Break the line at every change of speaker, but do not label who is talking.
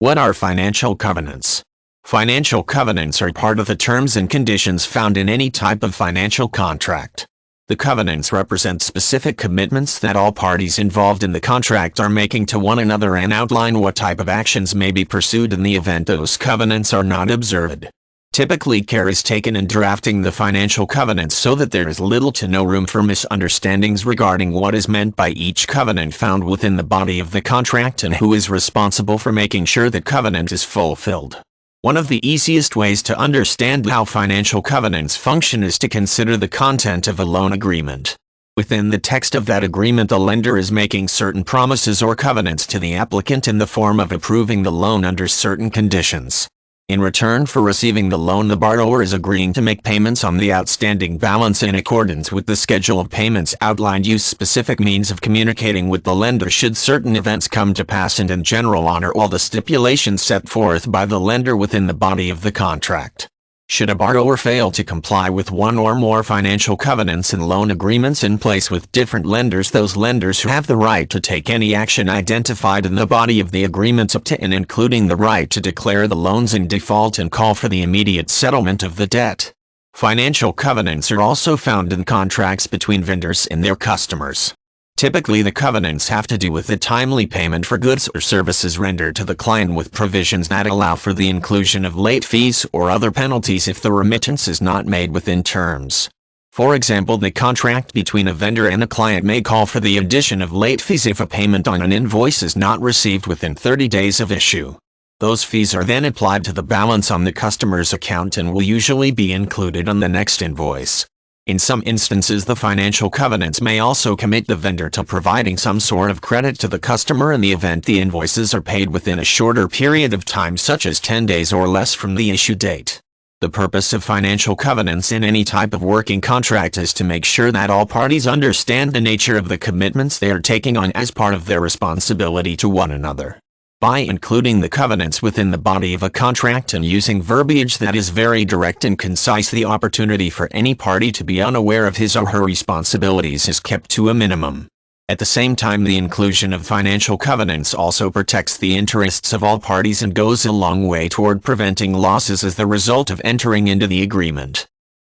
What are financial covenants? Financial covenants are part of the terms and conditions found in any type of financial contract. The covenants represent specific commitments that all parties involved in the contract are making to one another and outline what type of actions may be pursued in the event those covenants are not observed. Typically, care is taken in drafting the financial covenants so that there is little to no room for misunderstandings regarding what is meant by each covenant found within the body of the contract and who is responsible for making sure the covenant is fulfilled. One of the easiest ways to understand how financial covenants function is to consider the content of a loan agreement. Within the text of that agreement, the lender is making certain promises or covenants to the applicant in the form of approving the loan under certain conditions. In return for receiving the loan, the borrower is agreeing to make payments on the outstanding balance in accordance with the schedule of payments outlined. Use specific means of communicating with the lender should certain events come to pass, and in general honor all the stipulations set forth by the lender within the body of the contract. Should a borrower fail to comply with one or more financial covenants and loan agreements in place with different lenders, those lenders who have the right to take any action identified in the body of the agreements up to and including the right to declare the loans in default and call for the immediate settlement of the debt. Financial covenants are also found in contracts between vendors and their customers. Typically, the covenants have to do with the timely payment for goods or services rendered to the client, with provisions that allow for the inclusion of late fees or other penalties if the remittance is not made within terms. For example, the contract between a vendor and a client may call for the addition of late fees if a payment on an invoice is not received within 30 days of issue. Those fees are then applied to the balance on the customer's account and will usually be included on the next invoice. In some instances, the financial covenants may also commit the vendor to providing some sort of credit to the customer in the event the invoices are paid within a shorter period of time, such as 10 days or less from the issue date. The purpose of financial covenants in any type of working contract is to make sure that all parties understand the nature of the commitments they are taking on as part of their responsibility to one another. By including the covenants within the body of a contract and using verbiage that is very direct and concise, the opportunity for any party to be unaware of his or her responsibilities is kept to a minimum. At the same time, the inclusion of financial covenants also protects the interests of all parties and goes a long way toward preventing losses as the result of entering into the agreement.